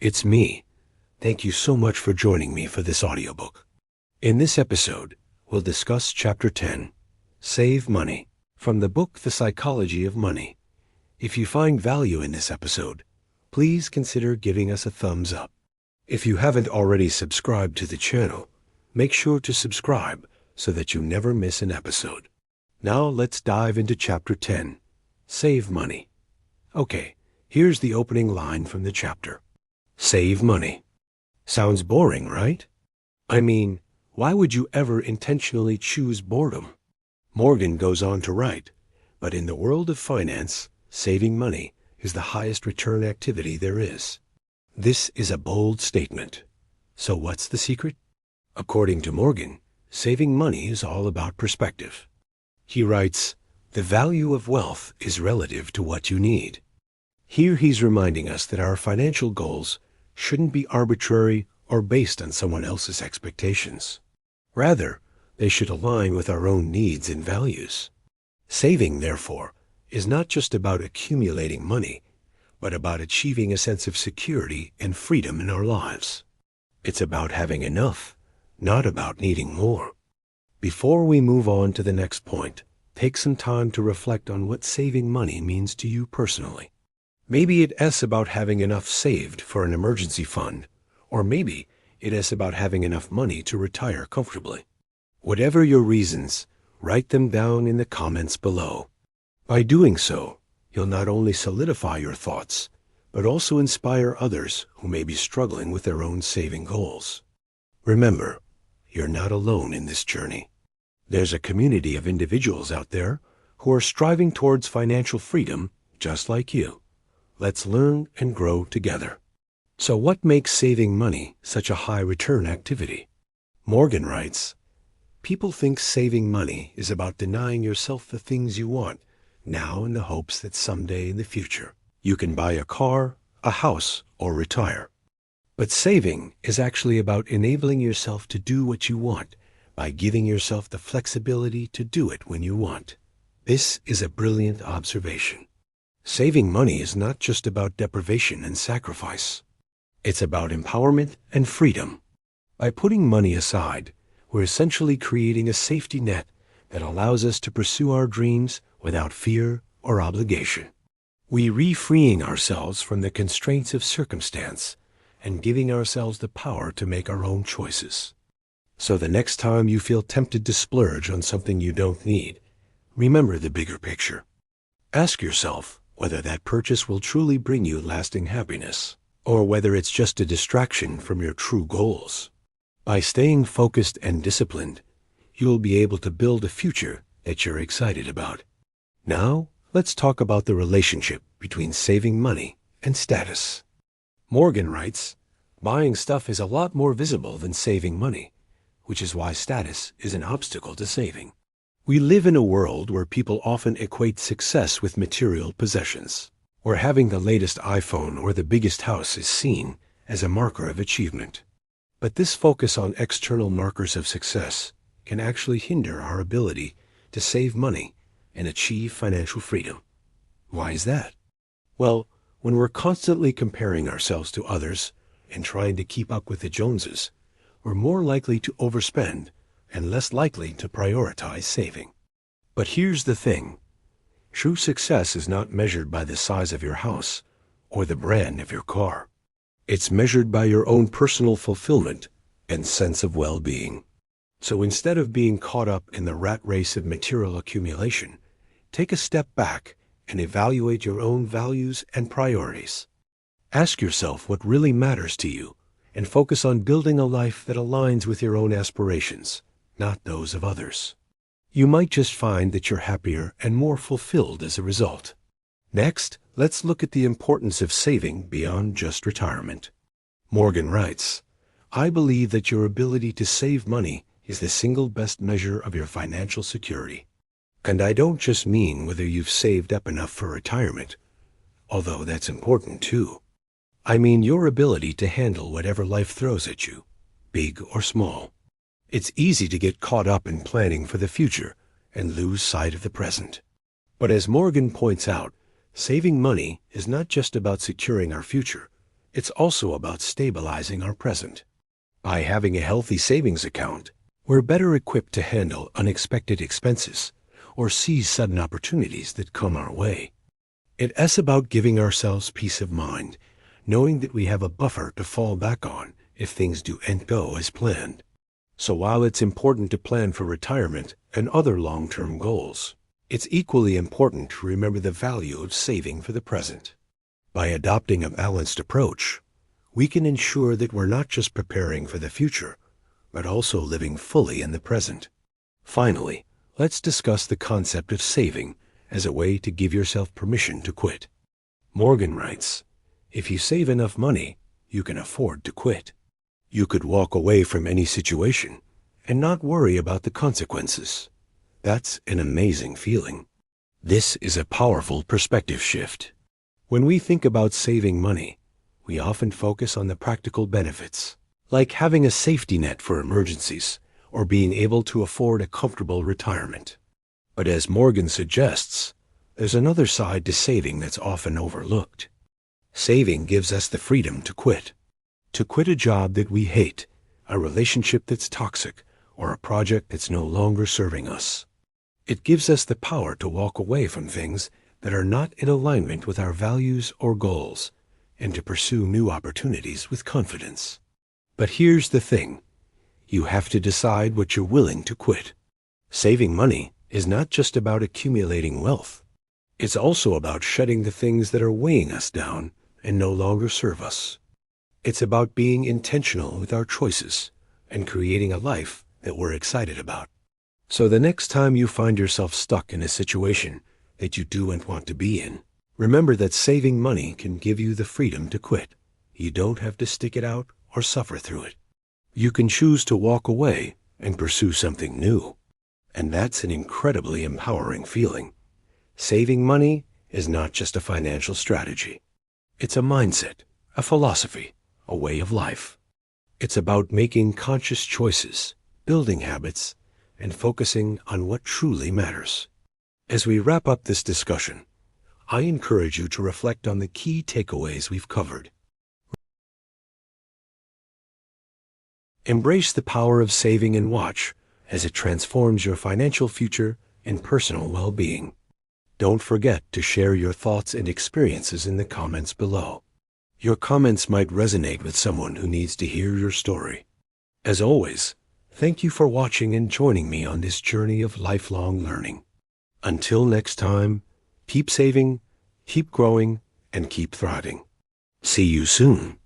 It's me. Thank you so much for joining me for this audiobook. In this episode, we'll discuss Chapter 10, Save Money, from the book The Psychology of Money. If you find value in this episode, please consider giving us a thumbs up. If you haven't already subscribed to the channel, make sure to subscribe so that you never miss an episode. Now let's dive into Chapter 10, Save Money. Okay, here's the opening line from the chapter. Save money. Sounds boring, right? I mean, why would you ever intentionally choose boredom? Morgan goes on to write, but in the world of finance, saving money is the highest return activity there is. This is a bold statement. So what's the secret? According to Morgan, saving money is all about perspective. He writes, the value of wealth is relative to what you need. Here he's reminding us that our financial goals shouldn't be arbitrary or based on someone else's expectations. Rather, they should align with our own needs and values. Saving, therefore, is not just about accumulating money, but about achieving a sense of security and freedom in our lives. It's about having enough, not about needing more. Before we move on to the next point, take some time to reflect on what saving money means to you personally. Maybe it's about having enough saved for an emergency fund, or maybe it is about having enough money to retire comfortably. Whatever your reasons, write them down in the comments below. By doing so, you'll not only solidify your thoughts, but also inspire others who may be struggling with their own saving goals. Remember, you're not alone in this journey. There's a community of individuals out there who are striving towards financial freedom just like you. Let's learn and grow together. So what makes saving money such a high return activity? Morgan writes, people think saving money is about denying yourself the things you want now in the hopes that someday in the future you can buy a car, a house, or retire. But saving is actually about enabling yourself to do what you want by giving yourself the flexibility to do it when you want. This is a brilliant observation. Saving money is not just about deprivation and sacrifice. It's about empowerment and freedom. By putting money aside, we're essentially creating a safety net that allows us to pursue our dreams without fear or obligation. We refreeing ourselves from the constraints of circumstance and giving ourselves the power to make our own choices. So the next time you feel tempted to splurge on something you don't need, remember the bigger picture. Ask yourself whether that purchase will truly bring you lasting happiness, or whether it's just a distraction from your true goals. By staying focused and disciplined, you'll be able to build a future that you're excited about. Now, let's talk about the relationship between saving money and status. Morgan writes, buying stuff is a lot more visible than saving money, which is why status is an obstacle to saving. We live in a world where people often equate success with material possessions, where having the latest iPhone or the biggest house is seen as a marker of achievement. But this focus on external markers of success can actually hinder our ability to save money and achieve financial freedom. Why is that? Well, when we're constantly comparing ourselves to others and trying to keep up with the Joneses, we're more likely to overspend and less likely to prioritize saving. But here's the thing. True success is not measured by the size of your house or the brand of your car. It's measured by your own personal fulfillment and sense of well-being. So instead of being caught up in the rat race of material accumulation, take a step back and evaluate your own values and priorities. Ask yourself what really matters to you and focus on building a life that aligns with your own aspirations, not those of others. You might just find that you're happier and more fulfilled as a result. Next, let's look at the importance of saving beyond just retirement. Morgan writes, I believe that your ability to save money is the single best measure of your financial security. And I don't just mean whether you've saved up enough for retirement, although that's important too. I mean your ability to handle whatever life throws at you, big or small. It's easy to get caught up in planning for the future and lose sight of the present. But as Morgan points out, saving money is not just about securing our future, It's also about stabilizing our present. By having a healthy savings account, we're better equipped to handle unexpected expenses or seize sudden opportunities that come our way. It's about giving ourselves peace of mind, knowing that we have a buffer to fall back on if things don't go as planned. So while it's important to plan for retirement and other long-term goals, it's equally important to remember the value of saving for the present. By adopting a balanced approach, we can ensure that we're not just preparing for the future, but also living fully in the present. Finally, let's discuss the concept of saving as a way to give yourself permission to quit. Morgan writes, "If you save enough money, you can afford to quit. You could walk away from any situation and not worry about the consequences. That's an amazing feeling." This is a powerful perspective shift. When we think about saving money, we often focus on the practical benefits, like having a safety net for emergencies or being able to afford a comfortable retirement. But as Morgan suggests, there's another side to saving that's often overlooked. Saving gives us the freedom to quit. To quit a job that we hate, a relationship that's toxic, or a project that's no longer serving us. It gives us the power to walk away from things that are not in alignment with our values or goals, and to pursue new opportunities with confidence. But here's the thing. You have to decide what you're willing to quit. Saving money is not just about accumulating wealth. It's also about shedding the things that are weighing us down and no longer serve us. It's about being intentional with our choices and creating a life that we're excited about. So the next time you find yourself stuck in a situation that you don't want to be in, remember that saving money can give you the freedom to quit. You don't have to stick it out or suffer through it. You can choose to walk away and pursue something new. And that's an incredibly empowering feeling. Saving money is not just a financial strategy. It's a mindset, a philosophy, a way of life. It's about making conscious choices, building habits, and focusing on what truly matters. As we wrap up this discussion, I encourage you to reflect on the key takeaways we've covered. Embrace the power of saving and watch as it transforms your financial future and personal well-being. Don't forget to share your thoughts and experiences in the comments below. Your comments might resonate with someone who needs to hear your story. As always, thank you for watching and joining me on this journey of lifelong learning. Until next time, keep saving, keep growing, and keep thriving. See you soon.